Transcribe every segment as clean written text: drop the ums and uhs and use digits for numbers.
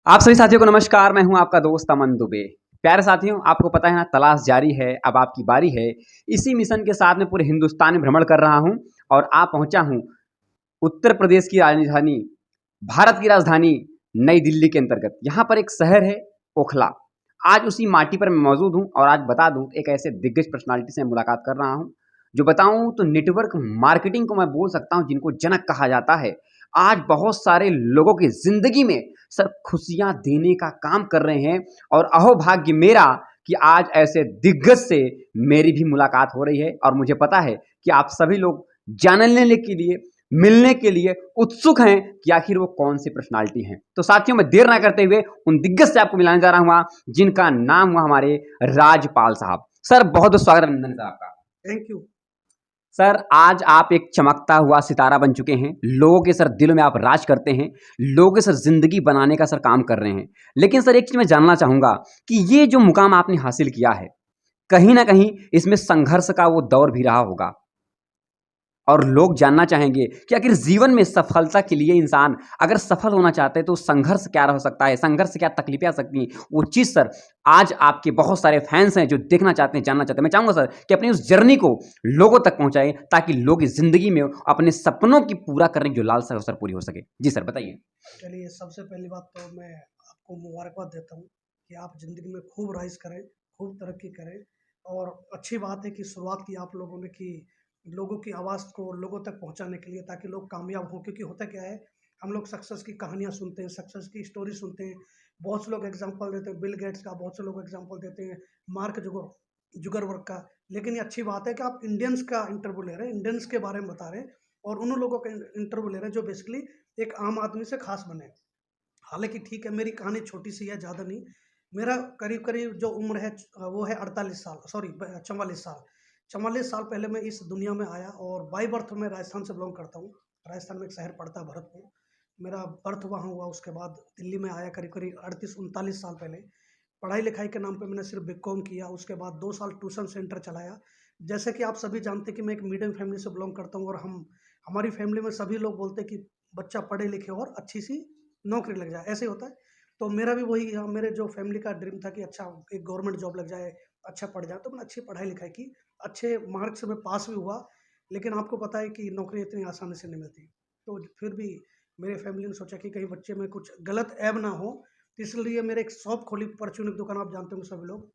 आप सभी साथियों को नमस्कार। मैं हूं आपका दोस्त अमन दुबे। प्यारे साथियों, आपको पता है ना, तलाश जारी है, अब आपकी बारी है। इसी मिशन के साथ मैं पूरे हिंदुस्तान में भ्रमण कर रहा हूं और आ पहुंचा हूं उत्तर प्रदेश की राजधानी, भारत की राजधानी नई दिल्ली के अंतर्गत। यहाँ पर एक शहर है ओखला। आज उसी माटी पर मैं मौजूद हूँ और आज बता दूं, एक ऐसे दिग्गज पर्सनालिटी से मुलाकात कर रहा हूँ जो बताऊं तो नेटवर्क मार्केटिंग को मैं बोल सकता हूं, जिनको जनक कहा जाता है। आज बहुत सारे लोगों की जिंदगी में सर खुशियां देने का काम कर रहे हैं और अहोभाग्य मेरा कि आज ऐसे दिग्गज से मेरी भी मुलाकात हो रही है और मुझे पता है कि आप सभी लोग जानने के लिए, मिलने के लिए उत्सुक हैं कि आखिर वो कौन सी पर्सनालिटी हैं। तो साथियों, मैं देर ना करते हुए उन दिग्गज से आपको मिलाने जा रहा हूं जिनका नाम हुआ हमारे राजपाल साहब। सर बहुत बहुत स्वागत है अभिनंदन सर आपका। Thank you. सर आज आप एक चमकता हुआ सितारा बन चुके हैं। लोगों के सर दिलों में आप राज करते हैं। लोगों के सर जिंदगी बनाने का सर काम कर रहे हैं। लेकिन सर एक चीज मैं जानना चाहूंगा कि ये जो मुकाम आपने हासिल किया है, कहीं ना कहीं इसमें संघर्ष का वो दौर भी रहा होगा और लोग जानना चाहेंगे कि आखिर जीवन में सफलता के लिए इंसान अगर सफल होना चाहते हैं तो संघर्ष क्या हो सकता है, संघर्ष से क्या तकलीफें आ सकती हैं। वो चीज़ सर आज आपके बहुत सारे फैंस हैं जो देखना चाहते हैं, जानना चाहते हैं। मैं चाहूंगा सर कि अपनी उस जर्नी को लोगों तक पहुंचाए ताकि लोग इस जिंदगी में अपने सपनों की पूरा करने की जो लालसा है वो सर पूरी हो सके। जी सर बताइए। चलिए, सबसे पहली बात तो मैं आपको मुबारकबाद देता हूँ कि आप ज़िंदगी में खूब राइज़ करें, खूब तरक्की करें। और अच्छी बात है कि शुरुआत की आप लोगों ने कि लोगों की आवाज़ को लोगों तक पहुँचाने के लिए, ताकि लोग कामयाब हों। क्योंकि होता क्या है, हम लोग सक्सेस की कहानियाँ सुनते हैं, सक्सेस की स्टोरी सुनते हैं। बहुत से लोग एग्ज़ाम्पल देते हैं बिल गेट्स का, बहुत से लोग एग्ज़ाम्पल देते हैं मार्क जुगरबर्ग का। लेकिन ये अच्छी बात है कि आप इंडियंस का इंटरव्यू ले रहे हैं, इंडियंस के बारे में बता रहे हैं और उन लोगों का इंटरव्यू ले रहे हैं जो बेसिकली एक आम आदमी से खास बने। हालाँकि ठीक है, मेरी कहानी छोटी-सी है, ज़्यादा नहीं। मेरा करीब-करीब जो उम्र है वो है 48 साल, सॉरी 44 साल। 44 साल पहले मैं इस दुनिया में आया और बाय बर्थ मैं राजस्थान से बिलॉन्ग करता हूँ। राजस्थान में एक शहर पड़ता है भरतपुर। मेरा बर्थ वहाँ हुआ, उसके बाद दिल्ली में आया करीब-करीब 38-39 साल पहले। पढ़ाई-लिखाई के नाम पे मैंने सिर्फ बीकॉम किया, उसके बाद 2 साल ट्यूशन सेंटर चलाया। जैसे कि आप सभी जानते हैं कि मैं एक मीडियम फैमिली से बिलॉन्ग करता हूँ और हमारी फैमिली में सभी लोग बोलते हैं कि बच्चा पढ़े-लिखे और अच्छी-सी नौकरी लग जाए, ऐसे ही होता है। तो मेरा भी वही मेरे जो फैमिली का ड्रीम था कि अच्छा एक गवर्नमेंट जॉब लग जाए, अच्छा पढ़ जाए, तो मैंने अच्छी पढ़ाई-लिखाई की, अच्छे मार्क्स से मैं पास भी हुआ। लेकिन आपको पता है कि नौकरी इतनी आसानी से नहीं मिलती। तो फिर भी मेरे फैमिली ने सोचा कि कहीं बच्चे में कुछ गलत ऐब ना हो, तो इसलिए मेरे एक शॉप खोली, परचून की दुकान, आप जानते होंगे सभी लोग।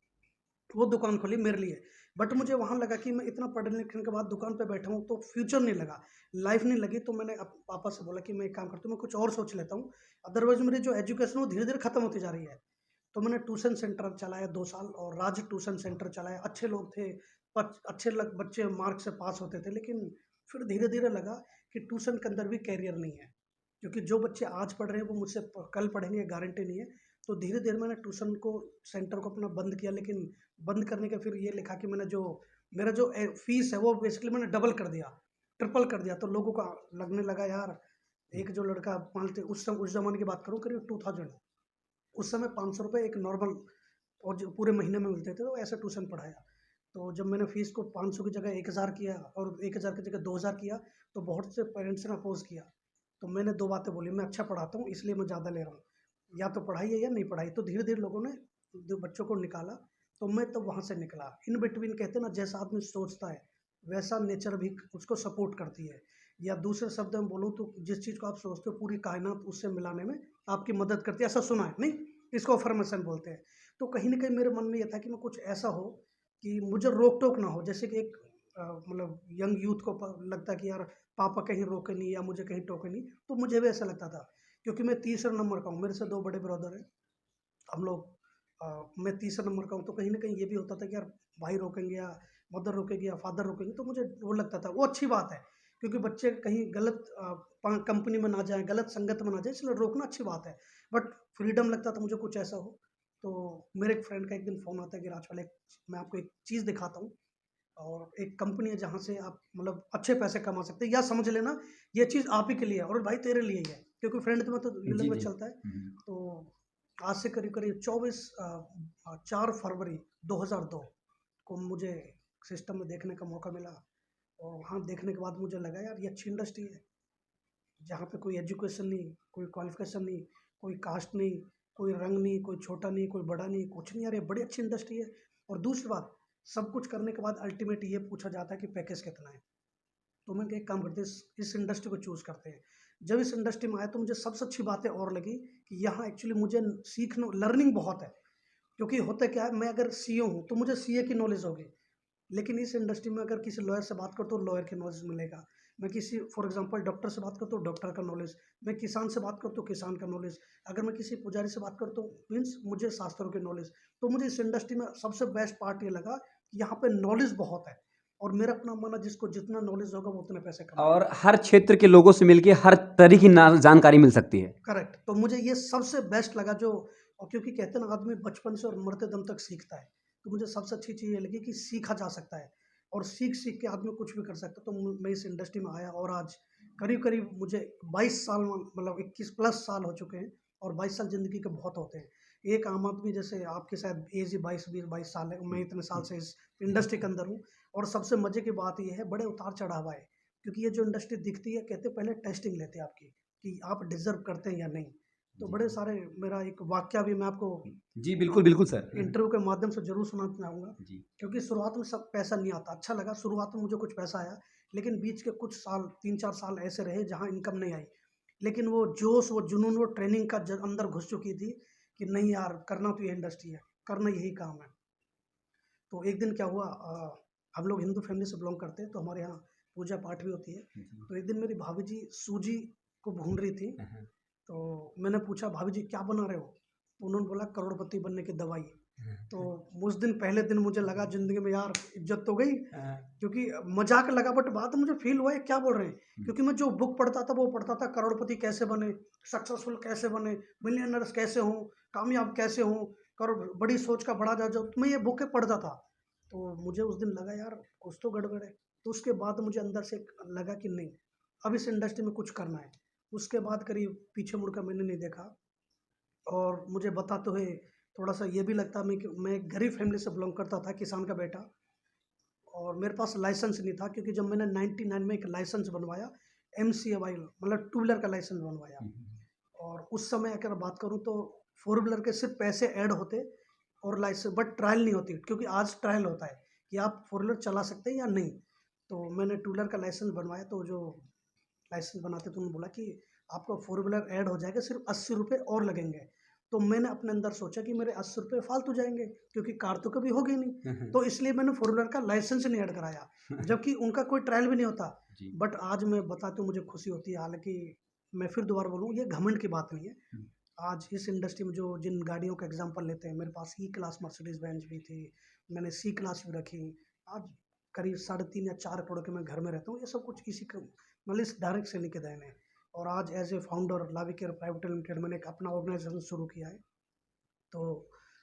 वो दुकान खोली मेरे लिए। बट मुझे वहाँ लगा कि मैं इतना पढ़ने लिखने के बाद दुकान पे बैठा हूँ तो फ्यूचर नहीं लगा, लाइफ नहीं लगी। तो मैंने पापा से बोला कि मैं एक काम करता हूँ, मैं कुछ और सोच लेता हूँ, अदरवाइज मेरी जो एजुकेशन है वो धीरे धीरे खत्म होती जा रही है। तो मैंने ट्यूशन सेंटर चलाया 2 साल, और राज ट्यूशन सेंटर चलाया। अच्छे लोग थे, अच्छे बच्चे मार्क्स से पास होते थे। लेकिन फिर धीरे धीरे लगा कि ट्यूशन के अंदर भी कैरियर नहीं है, क्योंकि जो बच्चे आज पढ़ रहे हैं वो मुझसे कल पढ़ेंगे, गारंटी नहीं है। तो धीरे धीरे मैंने ट्यूशन को सेंटर को अपना बंद किया। लेकिन बंद करने का फिर ये लिखा कि मैंने जो मेरा जो फीस है वो बेसिकली मैंने डबल कर दिया, ट्रिपल कर दिया। तो लोगों का लगने लगा यार, एक जो लड़का मानते उस जमाने की बात करूँ, करीब 2000, उस समय 500 रुपये एक नॉर्मल और जो पूरे महीने में मिलते थे, तो ऐसे ट्यूशन पढ़ाया। तो जब मैंने फीस को 500 की जगह 1000 किया और 1000 की जगह 2000 किया, तो बहुत से पेरेंट्स ने अपोज किया। तो मैंने दो बातें बोली, मैं अच्छा पढ़ाता हूँ इसलिए मैं ज़्यादा ले रहा हूँ, या तो पढ़ाई है या नहीं पढ़ाई। तो धीरे धीरे लोगों ने जो बच्चों को निकाला, तो मैं तब वहाँ से निकला। इन बिटवीन कहते हैं ना, जैसा आदमी सोचता है वैसा नेचर भी उसको सपोर्ट करती है। या दूसरे शब्द में बोलूँ तो जिस चीज़ को आप सोचते हो पूरी कायनात उससे मिलाने में आपकी मदद करती है, ऐसा सुना है नहीं? इसको अफर्मेशन बोलते हैं। तो कहीं न कहीं मेरे मन में ये था कि मैं कुछ ऐसा हो कि मुझे रोक-टोक ना हो। जैसे कि एक मतलब यंग यूथ को लगता है कि यार पापा कहीं रोके नहीं या मुझे कहीं टोके नहीं, तो मुझे भी ऐसा लगता था। क्योंकि मैं तीसरे नंबर का हूँ, मेरे से 2 बड़े ब्रदर हैं। हम लोग मैं तीसरे नंबर का हूँ, तो कहीं न कहीं ये भी होता था कि यार भाई रोकेंगे या मदर रोकेगी या फादर रोकेंगे, तो मुझे वो लगता था। वो अच्छी बात है, क्योंकि बच्चे कहीं गलत कंपनी में ना जाएँ, गलत संगत में ना जाएँ, इसलिए रोकना अच्छी बात है। बट फ्रीडम लगता था मुझे कुछ ऐसा हो। तो मेरे एक फ्रेंड का एक दिन फ़ोन आता है कि राजपाल, एक मैं आपको एक चीज़ दिखाता हूँ, और एक कंपनी है जहाँ से आप मतलब अच्छे पैसे कमा सकते हैं, या समझ लेना ये चीज़ आप ही के लिए है और भाई तेरे लिए ही है, क्योंकि फ्रेंड में तो ये जी लैंग्वेज जी। चलता है। तो आज से करीब-करीब 4 फरवरी 2002 को मुझे सिस्टम में देखने का मौका मिला। और वहाँ देखने के बाद मुझे लगा यार ये अच्छी इंडस्ट्री है, जहाँ पे कोई एजुकेशन नहीं, कोई क्वालिफ़िकेशन नहीं, कोई कास्ट नहीं, कोई रंग नहीं, कोई छोटा नहीं, कोई बड़ा नहीं, कुछ नहीं यार, ये बड़ी अच्छी इंडस्ट्री है। और दूसरी बात, सब कुछ करने के बाद अल्टीमेट ये पूछा जाता है कि पैकेज कितना है। तो मैंने कहा एक काम करते हैं, इस इंडस्ट्री को चूज़ करते हैं। जब इस इंडस्ट्री में आया तो मुझे सबसे अच्छी बातें और लगी कि यहाँ एक्चुअली मुझे सीखने लर्निंग बहुत है। क्योंकि होता क्या है, मैं अगर सीईओ हूँ तो मुझे सीए की नॉलेज होगी, लेकिन इस इंडस्ट्री में अगर किसी लॉयर से बात करो तो लॉयर की नॉलेज मिलेगा। मैं किसी फॉर एग्जांपल डॉक्टर से बात करूँ तो डॉक्टर का नॉलेज, मैं किसान से बात करूँ तो किसान का नॉलेज, अगर मैं किसी पुजारी से बात करूँ तो मीन्स मुझे शास्त्रों की नॉलेज। तो मुझे इस इंडस्ट्री में सबसे बेस्ट पार्ट ये लगा कि यहाँ पे नॉलेज बहुत है, और मेरा अपना मानना जिसको जितना नॉलेज होगा वो उतने पैसे कमाएगा। और हर क्षेत्र के लोगों से मिलके हर तरह की जानकारी मिल सकती है। करेक्ट, तो मुझे ये सबसे बेस्ट लगा जो, और क्योंकि कहते हैं ना आदमी बचपन से और मरते दम तक सीखता है, तो मुझे सबसे अच्छी चीज़ ये लगी कि सीखा जा सकता है, और सीख सीख के आदमी कुछ भी कर सकता है। तो मैं इस इंडस्ट्री में आया, और आज करीब करीब मुझे 22 साल, मतलब 21 प्लस साल हो चुके हैं, और 22 साल ज़िंदगी के बहुत होते हैं। एक आम आदमी जैसे आपकी शायद एज ही 22 साल है, मैं इतने साल से इस इंडस्ट्री के अंदर हूँ। और सबसे मज़े की बात ये है, बड़े उतार चढ़ाव आए, क्योंकि ये जो इंडस्ट्री दिखती है, कहते पहले टेस्टिंग लेते हैं आपकी कि आप डिजर्व करते हैं या नहीं। तो बड़े सारे, मेरा एक वाक्या भी मैं आपको जी बिल्कुल बिल्कुल सर, इंटरव्यू के माध्यम से जरूर सुनाना चाहूँगा। जी क्योंकि शुरुआत में सब पैसा नहीं आता, अच्छा लगा शुरुआत में मुझे कुछ पैसा आया, लेकिन बीच के कुछ साल 3-4 साल ऐसे रहे जहाँ इनकम नहीं आई। लेकिन वो जोश, वो जुनून, वो ट्रेनिंग का अंदर घुस चुकी थी कि नहीं यार, करना तो ये इंडस्ट्री है, करना यही काम है। तो एक दिन क्या हुआ, हम लोग हिंदू फैमिली से बिलोंग करते हैं, तो हमारे यहाँ पूजा पाठ भी होती है। तो एक दिन मेरी भाभी जी सूजी को भून रही थी, तो मैंने पूछा भाभी जी क्या बना रहे हो, तो उन्होंने बोला करोड़पति बनने की दवाई। तो उस दिन, पहले दिन मुझे लगा ज़िंदगी में यार इज्जत तो गई, क्योंकि मजाक लगा, बट बाद में मुझे फील हुआ ये क्या बोल रहे हैं। क्योंकि मैं जो बुक पढ़ता था वो पढ़ता था, करोड़पति कैसे बने, सक्सेसफुल कैसे बने, मिलियनर्स कैसे हों, कामयाब कैसे हों, करोड़, बड़ी सोच का बड़ा जाजा, तो मैं ये बुकें पढ़ता था। तो मुझे उस दिन लगा यार कुछ तो गड़बड़ है। तो उसके बाद मुझे अंदर से लगा कि नहीं, अब इस इंडस्ट्री में कुछ करना है। उसके बाद करीब पीछे मुड़कर मैंने नहीं देखा। और मुझे बताते हुए थोड़ा सा ये भी लगता है मैं एक गरीब फैमिली से बिलोंग करता था, किसान का बेटा, और मेरे पास लाइसेंस नहीं था। क्योंकि जब मैंने 99 में एक लाइसेंस बनवाया, MCAY मतलब टू व्हीलर का लाइसेंस बनवाया, और उस समय अगर बात करूँ तो 4 व्हीलर के सिर्फ पैसे ऐड होते और लाइसेंस, बट ट्रायल नहीं होती। क्योंकि आज ट्रायल होता है कि आप 4 व्हीलर चला सकते हैं या नहीं। तो मैंने टू व्हीलर का लाइसेंस बनवाया, तो जो लाइसेंस बनाते तो उन्होंने बोला कि आपका 4 व्हीलर ऐड हो जाएगा, सिर्फ 80 रुपये और लगेंगे। तो मैंने अपने अंदर सोचा कि मेरे 80 रुपये फालतू जाएंगे, क्योंकि कार तो कभी होगी नहीं। तो इसलिए मैंने 4 व्हीलर का लाइसेंस नहीं ऐड कराया, जबकि उनका कोई ट्रायल भी नहीं होता। बट आज मैं बताते मुझे खुशी होती है। हालांकि मैं फिर दोबारा बोलूँ, ये घमंड की बात नहीं है। आज इस इंडस्ट्री में जो जिन गाड़ियों का एग्जांपल लेते हैं, मेरे पास E-क्लास मर्सिडीज बेंज भी थी, मैंने C-क्लास भी रखी। आज करीब 3.5 या 4 करोड़ के मैं घर में रहता हूँ। ये सब कुछ किसी का मतलब इस डायरेक्ट सेलिंग के देन है। और आज as a founder Lavicare private limited मैंने एक अपना ऑर्गेनाइजेशन शुरू किया है। तो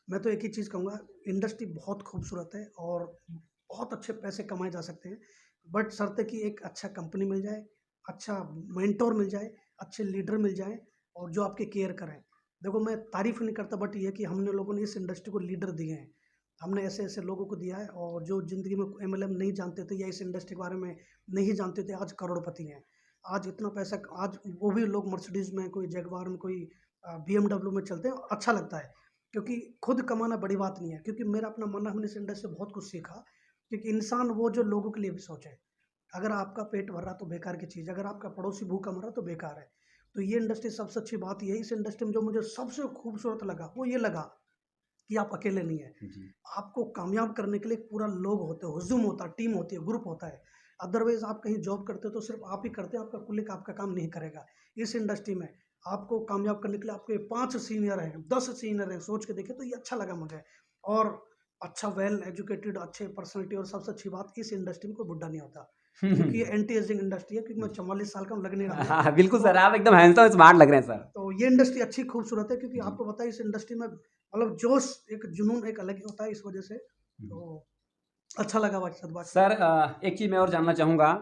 मैं तो एक ही चीज़ कहूँगा, इंडस्ट्री बहुत खूबसूरत है और बहुत अच्छे पैसे कमाए जा सकते हैं, बट शर्त है कि एक अच्छा कंपनी मिल जाए, अच्छा मेंटोर मिल जाए, अच्छे लीडर मिल जाए, और जो आपकी केयर करें। देखो मैं तारीफ़ नहीं करता, बट ये कि हमने लोगों ने इस इंडस्ट्री को लीडर दिए हैं, हमने ऐसे ऐसे लोगों को दिया है, और जो ज़िंदगी में MLM नहीं जानते थे या इस इंडस्ट्री के बारे में नहीं जानते थे, आज करोड़पति हैं। आज इतना पैसा, आज वो भी लोग मर्सिडीज़ में, कोई जगुआर में, कोई BMW में चलते हैं, अच्छा लगता है। क्योंकि खुद कमाना बड़ी बात नहीं है। क्योंकि मेरा अपना मानना, हमने इस इंडस्ट्री से बहुत कुछ सीखा, क्योंकि इंसान वो जो लोगों के लिए भी सोचे। अगर आपका पेट भर रहा तो बेकार की चीज़, अगर आपका पड़ोसी भूखा मर रहा तो बेकार है। तो ये इंडस्ट्री सबसे अच्छी बात ये है, इस इंडस्ट्री में जो मुझे सबसे खूबसूरत लगा वो ये लगा कि आप अकेले नहीं है। आपको कामयाब करने के लिए पूरा लोग होते हैं, हुजूम होता है, टीम होती है, ग्रुप होता है। अदरवाइज आप कहीं जॉब करते हो तो सिर्फ आप ही करते हैं, आपका कुलीग आपका काम नहीं करेगा। इस इंडस्ट्री में आपको कामयाब करने के लिए आपके 5 सीनियर हैं, 10 सीनियर हैं, सोच के देखिए। तो ये अच्छा लगा मुझे। और अच्छा वेल एजुकेटेड, अच्छे पर्सनैलिटी, और सबसे अच्छी बात, इस इंडस्ट्री में कोई बुढ़ा नहीं होता, क्योंकि ये एंटी एजिंग इंडस्ट्री है। क्योंकि मैं 44 साल का हूँ, लग नहीं रहा। हाँ बिल्कुल सर, आप एकदम हैंडसम स्मार्ट लग रहे हैं सर। तो ये इंडस्ट्री अच्छी खूबसूरत है, क्योंकि आपको पता है इस इंडस्ट्री में मतलब जोश, एक जुनून एक अलग ही होता है, इस वजह से। तो अच्छा लगा बात सर एक चीज़ मैं और जानना चाहूँगा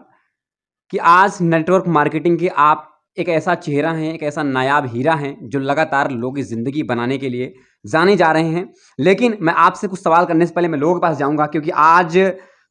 कि आज नेटवर्क मार्केटिंग के आप एक ऐसा चेहरा हैं, एक ऐसा नायाब हीरा हैं, जो लगातार लोगों की ज़िंदगी बनाने के लिए जाने जा रहे हैं। लेकिन मैं आपसे कुछ सवाल करने से पहले मैं लोगों के पास जाऊँगा, क्योंकि आज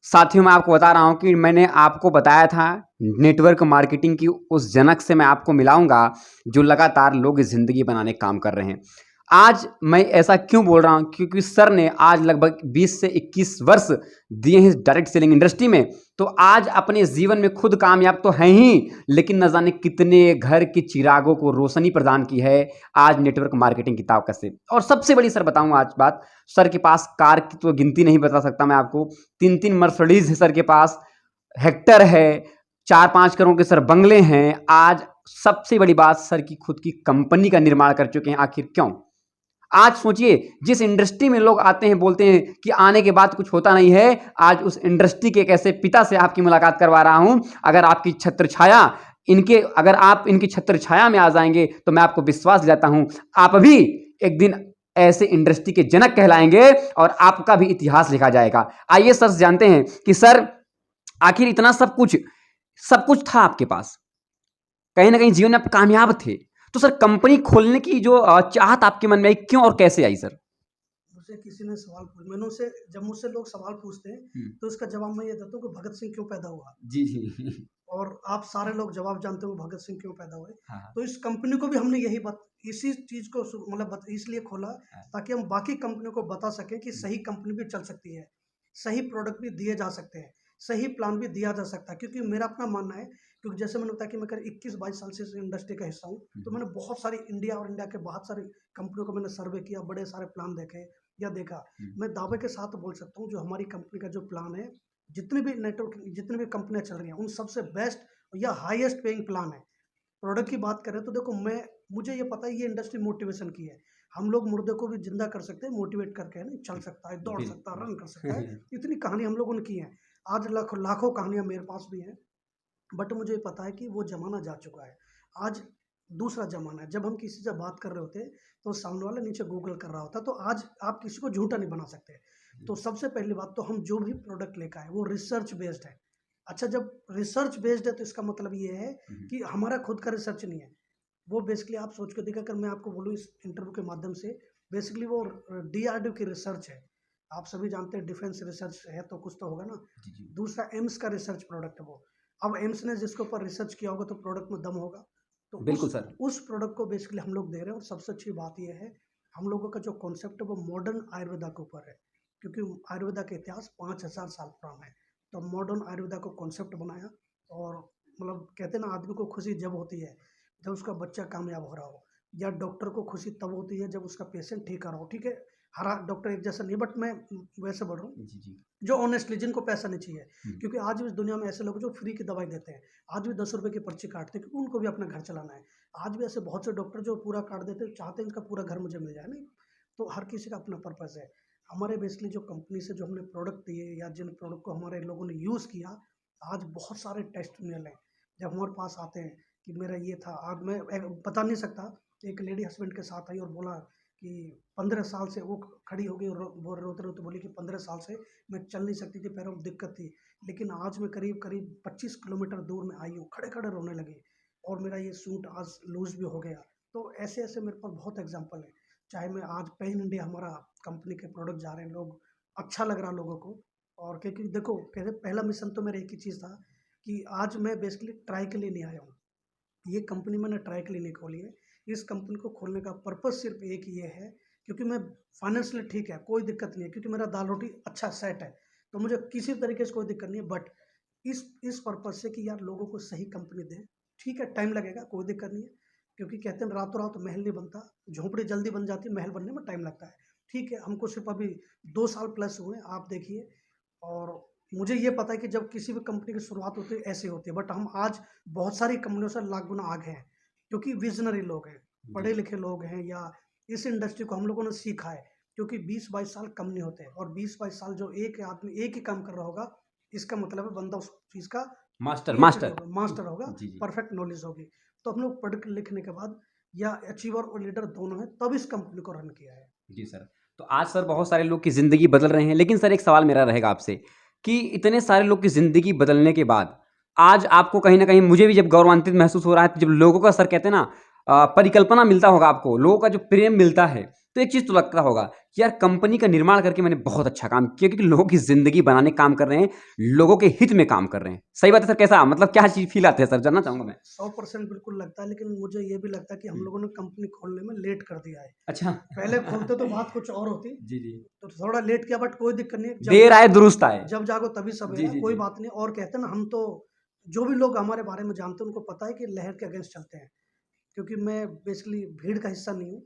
साथियों मैं आपको बता रहा हूँ कि मैंने आपको बताया था नेटवर्क मार्केटिंग की उस जनक से मैं आपको मिलाऊंगा जो लगातार लोगों की ज़िंदगी बनाने का काम कर रहे हैं। आज मैं ऐसा क्यों बोल रहा हूं, क्योंकि सर ने आज लगभग 20 से 21 वर्ष दिए हैं डायरेक्ट सेलिंग इंडस्ट्री में। तो आज अपने जीवन में खुद कामयाब तो हैं ही, लेकिन न जाने कितने घर के चिरागों को रोशनी प्रदान की है आज नेटवर्क मार्केटिंग की ताकत से। और सबसे बड़ी सर बताऊं आज बात, सर के पास कार की तो गिनती नहीं बता सकता मैं आपको, 3-3 मर्सिडीज है सर के पास, हेक्टर है, 4-5 करोड़ के सर बंगले हैं। आज सबसे बड़ी बात, सर की खुद की कंपनी का निर्माण कर चुके हैं। आखिर क्यों? आज सोचिए, जिस इंडस्ट्री में लोग आते हैं बोलते हैं कि आने के बाद कुछ होता नहीं है, आज उस इंडस्ट्री के एक ऐसे पिता से आपकी मुलाकात करवा रहा हूं। अगर आपकी छत्र छाया अगर आप इनकी छत्र छाया में आ जाएंगे तो मैं आपको विश्वास दिलाता हूं, आप भी एक दिन ऐसे इंडस्ट्री के जनक कहलाएंगे और आपका भी इतिहास लिखा जाएगा। आइए सर जानते हैं कि सर आखिर इतना सब कुछ था आपके पास, कहीं ना कहीं जीवन में आप कामयाब थे, तो सर कंपनी खोलने की जो चाहत आपके मन में आई, क्यों और कैसे आई सर? मुझसे किसी ने सवाल पूछा, मैंने उसे जब मुझसे लोग सवाल पूछते हैं तो उसका जवाब मैं ये देता हूँ कि भगत सिंह क्यों पैदा हुआ। जी जी। और आप सारे लोग जवाब जानते हो भगत सिंह क्यों पैदा हुए। हाँ। तो इस कंपनी को भी हमने यही बात, इसी चीज को इसलिए खोला हाँ। ताकि हम बाकी कंपनियों को बता सकें कि सही कंपनी भी चल सकती है, सही प्रोडक्ट भी दिए जा सकते हैं, सही प्लान भी दिया जा सकता है। क्योंकि मेरा अपना मानना है, क्योंकि जैसे मैंने बताया कि मैं करीब 21-22 साल से इस इंडस्ट्री का हिस्सा हूँ, तो मैंने बहुत सारी इंडिया और इंडिया के बहुत सारी कंपनियों को मैंने सर्वे किया, बड़े सारे प्लान देखे या देखा। मैं दावे के साथ बोल सकता हूँ जो हमारी कंपनी का जो प्लान है, जितनी भी नेटवर्क जितनी भी कंपनियां चल रही हैं उन सबसे बेस्ट या हाईएस्ट पेइंग प्लान है। प्रोडक्ट की बात करें तो देखो, मुझे ये पता है ये इंडस्ट्री मोटिवेशन की है। हम लोग मुर्दे को भी जिंदा कर सकते हैं मोटिवेट करके, है ना, चल सकता है, दौड़ सकता है, रन कर सकता है। इतनी कहानी हम लोगों ने की है, आज लाखों लाखों कहानियां मेरे पास भी हैं। बट मुझे पता है कि वो ज़माना जा चुका है। आज दूसरा ज़माना है। जब हम किसी से बात कर रहे होते तो सामने वाला नीचे गूगल कर रहा होता, तो आज आप किसी को झूठा नहीं बना सकते। तो सबसे पहली बात तो हम जो भी प्रोडक्ट लेकर आए वो रिसर्च बेस्ड है। अच्छा, जब रिसर्च बेस्ड है तो इसका मतलब ये है कि हमारा खुद का रिसर्च नहीं है। वो बेसिकली आप सोच के देखा, अगर मैं आपको बोलूँ इस इंटरव्यू के माध्यम से, बेसिकली वो डीआरडीओ की रिसर्च है। आप सभी जानते हैं डिफेंस रिसर्च है तो कुछ तो होगा ना। दूसरा एम्स का रिसर्च प्रोडक्ट है वो। अब एम्स ने जिसके ऊपर रिसर्च किया होगा तो प्रोडक्ट में दम होगा। तो बिल्कुल सर। उस प्रोडक्ट को बेसिकली हम लोग दे रहे हैं। और सबसे अच्छी बात यह है, हम लोगों का जो कॉन्सेप्ट है वो मॉडर्न आयुर्वेदा के ऊपर है, क्योंकि आयुर्वेदा का इतिहास 5000 साल पुराना है। तो मॉडर्न आयुर्वेदा को कॉन्सेप्ट बनाया। और मतलब कहते हैं ना, आदमी को खुशी जब होती है जब उसका बच्चा कामयाब हो रहा हो, या डॉक्टर को खुशी तब होती है जब उसका पेशेंट ठीक आ रहा हो। ठीक है, हर डॉक्टर एक जैसा नहीं, बट मैं वैसे बोल रहा हूँ जो ऑनेस्टली, जिनको पैसा नहीं चाहिए। क्योंकि आज भी इस दुनिया में ऐसे लोग जो फ्री की दवाई देते हैं, आज भी 10 रुपए की पर्ची काटते हैं, क्योंकि उनको भी अपना घर चलाना है। आज भी ऐसे बहुत से डॉक्टर जो पूरा काट देते हैं, चाहते हैं इनका पूरा घर मुझे मिल जाए। नहीं, तो हर किसी का अपना पर्पस है। हमारे बेसिकली जो कंपनी से जो हमने प्रोडक्ट दिए या जिन प्रोडक्ट को हमारे लोगों ने यूज़ किया, आज बहुत सारे टेस्टिमोनियल हैं। जब हमारे पास आते हैं कि मेरा ये था, आज मैं बता नहीं सकता। एक लेडी हस्बैंड के साथ आई और बोला कि 15 साल से वो खड़ी हो गई और वो रोते रोते बोली कि 15 साल से मैं चल नहीं सकती थी, पैरों में दिक्कत थी, लेकिन आज मैं करीब करीब 25 किलोमीटर दूर में आई हूँ, खड़े खड़े रोने लगी और मेरा ये सूट आज लूज भी हो गया। तो ऐसे ऐसे मेरे पास बहुत एग्जाम्पल है। चाहे मैं आज पैन इंडिया हमारा कंपनी के प्रोडक्ट जा रहे हैं, लोग अच्छा लग रहा लोगों को। और क्योंकि देखो, कहते पहला मिशन तो मेरा एक ही चीज़ था कि आज मैं बेसिकली ट्राई के लिए नहीं आया हूँ। ये कंपनी मैंने ट्राई के लिए नहीं खोली है। इस कंपनी को खोलने का पर्पस सिर्फ एक ये है, क्योंकि मैं फाइनेंशियली ठीक है, कोई दिक्कत नहीं है, क्योंकि मेरा दाल रोटी अच्छा सेट है, तो मुझे किसी तरीके से कोई दिक्कत नहीं है। बट इस पर्पस से कि यार लोगों को सही कंपनी दें। ठीक है, टाइम लगेगा, कोई दिक्कत नहीं है, क्योंकि कहते हैं रातों रात महल नहीं बनता, झोंपड़ी जल्दी बन जाती है, महल बनने में टाइम लगता है। ठीक है, हमको सिर्फ अभी 2 साल प्लस हुए, आप देखिए। और मुझे ये पता है कि जब किसी भी कंपनी की शुरुआत होती है ऐसे होती है, बट हम आज बहुत सारी कंपनियों से लाख गुना आगे हैं, क्योंकि विजनरी लोग हैं, पढ़े लिखे लोग हैं, या इस इंडस्ट्री को हम लोगों ने सीखा है। क्योंकि 20-22 साल कम नहीं होते, और 20-22 साल जो एक आदमी एक ही काम कर रहा होगा, इसका मतलब है बंदा उस चीज़ का मास्टर होगा, परफेक्ट नॉलेज होगी। तो हम लोग पढ़ लिखने के बाद या अचीवर और लीडर दोनों हैं, तब इस कंपनी को रन किया है। जी सर। तो आज सर बहुत सारे लोग की ज़िंदगी बदल रहे हैं, लेकिन सर एक सवाल मेरा रहेगा आपसे कि इतने सारे लोग की ज़िंदगी बदलने के बाद आज आपको कहीं ना कहीं, मुझे भी जब गौरवान्वित महसूस हो रहा है, जब लोगों का सर कहते हैं ना परिकल्पना मिलता होगा आपको, लोगों का जो प्रेम मिलता है, तो एक चीज़ तो लगता होगा कि यार कंपनी का निर्माण करके मैंने बहुत अच्छा काम किया, क्योंकि लोगों की ज़िंदगी बनाने काम कर रहे हैं, लोगों के हित में काम कर रहे हैं। सही बात है सर? कैसा मतलब क्या चीज़ फील आते हैं सर, जानना चाहूँगा मैं। 100% बिल्कुल लगता है, लेकिन मुझे ये भी लगता है कि हम लोगों ने कंपनी खोलने में लेट कर दिया है। अच्छा। पहले खोलते तो बात कुछ और होती, जी, जी। तो थोड़ा लेट किया, बट कोई दिक्कत नहीं है। देर आए दुरुस्त आए। जब जागो तभी जी, सवेरा, जी, कोई जी। बात नहीं। और कहते हैं ना, हम तो जो भी लोग हमारे बारे में जानते हैं उनको पता है कि लहर के अगेंस्ट चलते हैं, क्योंकि मैं बेसिकली भीड़ का हिस्सा नहीं हूँ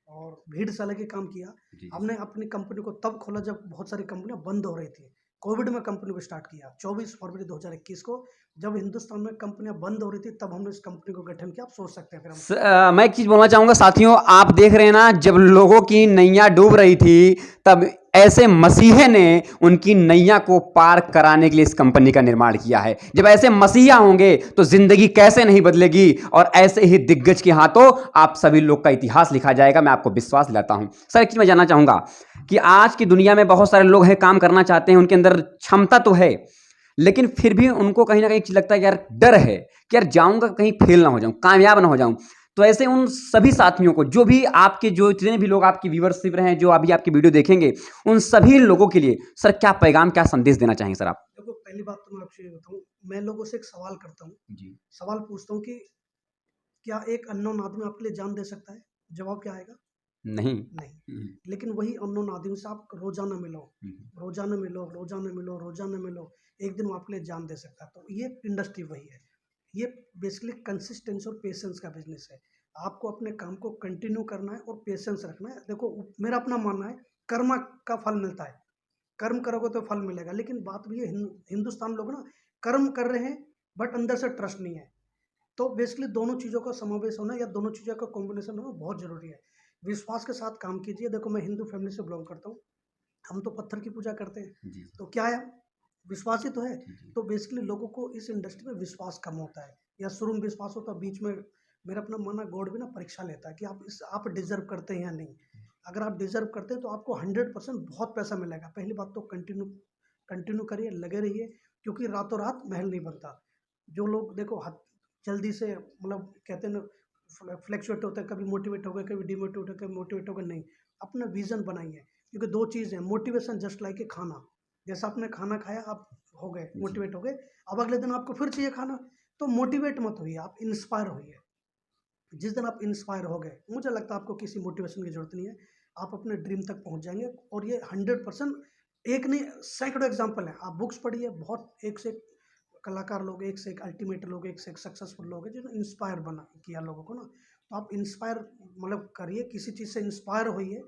और भीड़ से अलग ही काम किया। जी, जी। हमने अपनी कंपनी को तब खोला जब बहुत सारी कंपनियां बंद हो रही थी। कोविड में कंपनी को स्टार्ट किया 24 फरवरी 2021 को, जब हिंदुस्तान में कंपनियां बंद हो रही थी, तब हमने इस कंपनी को गठन किया। आप सोच सकते हैं फिर हम। मैं एक चीज बोलना चाहूंगा साथियों, आप देख रहे हैं ना, जब लोगों की नैया डूब रही थी, तब ऐसे मसीहे ने उनकी नैया को पार कराने के लिए इस कंपनी का निर्माण किया है। जब ऐसे मसीहा होंगे तो जिंदगी कैसे नहीं बदलेगी, और ऐसे ही दिग्गज के हाथों आप सभी लोग का इतिहास लिखा जाएगा, मैं आपको विश्वास दिलाता हूं। सर एक चीज मैं जानना चाहूंगा कि आज की दुनिया में बहुत सारे लोग हैं, काम करना चाहते हैं, उनके अंदर क्षमता तो है, लेकिन फिर भी उनको कहीं ना कहीं एक चीज लगता है कि यार डर है कि यार जाऊंगा कहीं फेल ना हो जाऊं, कामयाब ना हो जाऊं। तो ऐसे उन सभी साथियों को, जो भी आपके, जो जितने भी लोग आपकी व्यूअरशिप रहे हैं, जो अभी आपकी वीडियो देखेंगे, उन सभी लोगों के लिए सर क्या पैगाम, क्या संदेश देना चाहेंगे सर आप? देखो, पहली बात तो मैं आपसे ये बताऊं, मैं लोगों से एक सवाल करता हूँ, जी। सवाल पूछता हूँ कि क्या एक अननोन आदमी आपके लिए जान दे सकता है? जवाब क्या आएगा? नहीं। नहीं। लेकिन वही अननोन आदमी से आप रोजाना मिलो, हम्म। रोजाना मिलो, रोजाना मिलो, रोजाना मिलो, एक दिन वो आपके लिए जान दे सकता है। तो ये इंडस्ट्री वही है। ये बेसिकली कंसिस्टेंसी और पेशेंस का बिजनेस है। आपको अपने काम को कंटिन्यू करना है और पेशेंस रखना है। देखो, मेरा अपना मानना है, कर्म का फल मिलता है। कर्म करोगे तो फल मिलेगा, लेकिन बात भी है, हिंदुस्तान लोग ना कर्म कर रहे हैं बट अंदर से ट्रस्ट नहीं है। तो बेसिकली दोनों चीज़ों का समावेश होना या दोनों चीज़ों का कॉम्बिनेशन होना बहुत ज़रूरी है। विश्वास के साथ काम कीजिए। देखो, मैं हिंदू फैमिली से बिलोंग करता हूँ। हम तो पत्थर की पूजा करते हैं, जी। तो क्या है, विश्वास ही तो है। जी, जी। तो बेसिकली लोगों को इस इंडस्ट्री में विश्वास कम होता है, या शुरू में विश्वास होता है, बीच में मेरा अपना मानना, गॉड भी ना परीक्षा लेता है कि आप डिजर्व करते हैं या नहीं। अगर आप डिजर्व करते हैं तो आपको 100% बहुत पैसा मिलेगा। पहली बात तो कंटिन्यू कंटिन्यू करिए, लगे रहिए, क्योंकि रातों रात महल नहीं बनता। जो लोग देखो जल्दी से, मतलब कहते हैं ना, फ्लैक्चुएट होते हैं, कभी मोटिवेट हो गए, कभी डिमोटिवेट हो गए, कभी मोटिवेट हो गए, नहीं। अपना विजन बनाइए, क्योंकि दो चीज़ है, मोटिवेशन जस्ट लाइक ए खाना। जैसा आपने खाना खाया, आप हो गए जी। मोटिवेट हो गए, अब अगले दिन आपको फिर चाहिए खाना। तो मोटिवेट मत होइए, आप इंस्पायर होइए। जिस दिन आप इंस्पायर हो गए, मुझे लगता है आपको किसी मोटिवेशन की जरूरत नहीं है, आप अपने ड्रीम तक पहुंच जाएंगे। और ये 100%, एक नहीं सैकड़ों एग्जाम्पल है। आप बुक्स पढ़िए, बहुत एक से एक कलाकार लोग, एक से एक अल्टीमेट लोग, एक से एक सक्सेसफुल लोग हैं जिन्होंने इंस्पायर बना किया लोगों को ना। तो आप इंस्पायर मतलब करिए, किसी चीज़ से इंस्पायर होइए,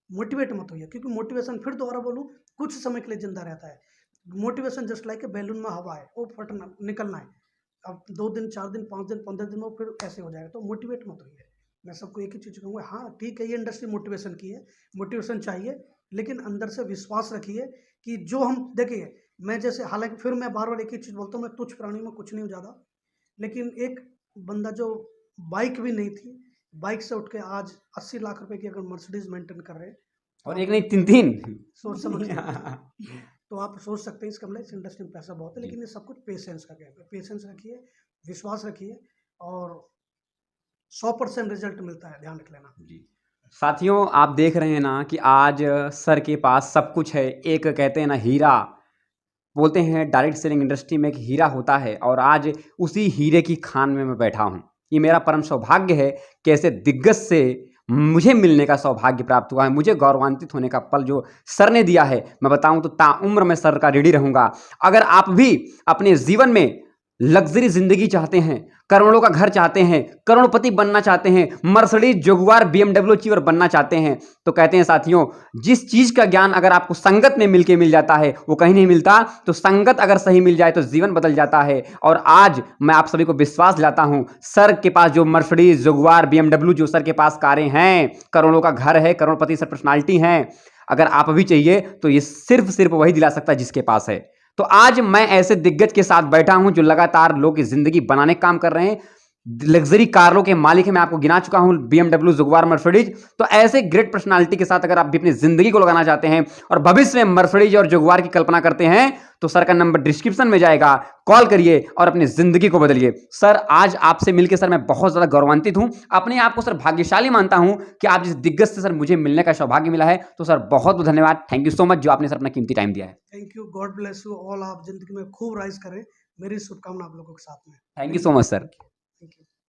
मोटिवेट मत होइए, क्योंकि मोटिवेशन, फिर दोबारा बोलूँ, कुछ समय के लिए जिंदा रहता है। Motivation just like a balloon में हवा है, वो फटना निकलना है। अब 2 दिन, 4 दिन, 5 दिन, 15 दिन में फिर ऐसे हो जाएगा। तो मोटिवेट मत होइए। मैं सबको एक ही चीज़ कहूँगा, हाँ ठीक है, ये इंडस्ट्री मोटिवेशन की है, मोटिवेशन चाहिए, लेकिन अंदर से विश्वास रखिए कि जो हम देखिए, मैं जैसे, हालांकि फिर मैं बार बार एक ही चीज़ बोलता हूँ, मैं तुच्छ प्राणी में कुछ नहीं हूँ ज़्यादा, लेकिन एक बंदा जो बाइक भी नहीं थी, बाइक से उठ के आज 80 लाख रुपए की अगर मर्सिडीज मेंटेन कर रहे हैं, तो और आप एक नहीं, तीन तीन। सोच समझ लो। तो आप सोच सकते हैं इसका मतलब इस इंडस्ट्री में पैसा बहुत है, लेकिन ये सब कुछ पेशेंस का गेम है। पेशेंस रखिए, विश्वास रखिए, और 100% रिजल्ट मिलता है, ध्यान रख लेना। जी। साथियों आप देख रहे हैं ना कि आज सर के पास सब कुछ है। एक कहते हैं ना हीरा, बोलते हैं डायरेक्ट सेलिंग इंडस्ट्री में एक हीरा होता है, और आज उसी हीरे की खान में मैं बैठा हूँ। ये मेरा परम सौभाग्य है कि ऐसे दिग्गज से मुझे मिलने का सौभाग्य प्राप्त हुआ है। मुझे गौरवान्वित होने का पल जो सर ने दिया है, मैं बताऊं तो ताउम्र मैं सर का ऋणी रहूंगा। अगर आप भी अपने जीवन में लग्जरी जिंदगी चाहते हैं, करोड़ों का घर चाहते हैं, करोड़पति बनना चाहते हैं, मर्सिडीज, जगुआर, BMW चीवर बनना चाहते हैं, तो कहते हैं साथियों, जिस चीज का ज्ञान अगर आपको संगत में मिलके मिल जाता है वो कहीं नहीं मिलता। तो संगत अगर सही मिल जाए तो जीवन बदल जाता है। और आज मैं आप सभी को विश्वास दिलाता हूं, सर के पास जो मर्सिडीज, जगुआर, BMW, जो सर के पास कारें हैं, करोड़ों का घर है, करोड़पति सर पर्सनालिटी हैं, अगर आप भी चाहिए तो ये सिर्फ वही दिला सकता है जिसके पास है। तो आज मैं ऐसे दिग्गज के साथ बैठा हूं जो लगातार लोगों की जिंदगी बनाने का काम कर रहे हैं। लग्जरी कारों के मालिक हैं, मैं आपको गिना चुका हूं, BMW, जुगवार, मर्सिडीज। तो ऐसे ग्रेट पर्सनालिटी के साथ अगर आप भी अपनी जिंदगी को लगाना चाहते हैं और भविष्य में मर्सिडीज और जुगवार की कल्पना करते हैं, तो सर का नंबर डिस्क्रिप्शन में जाएगा, कॉल करिए और अपनी जिंदगी को बदलिए। सर आज आपसे मिलकर सर मैं बहुत ज्यादा गौरवान्वित हूं, अपने आप को सर भाग्यशाली मानता हूं कि आप जिस दिग्गज से सर मुझे मिलने का सौभाग्य मिला है। तो सर बहुत बहुत धन्यवाद, थैंक यू सो मच जो आपने सर अपना कीमती टाइम दिया है। Thank you, God bless you all. आप जिंदगी में खूब राइज करें, मेरी शुभकामना आप लोगों के साथ में। Thank you so much sir. Thank you.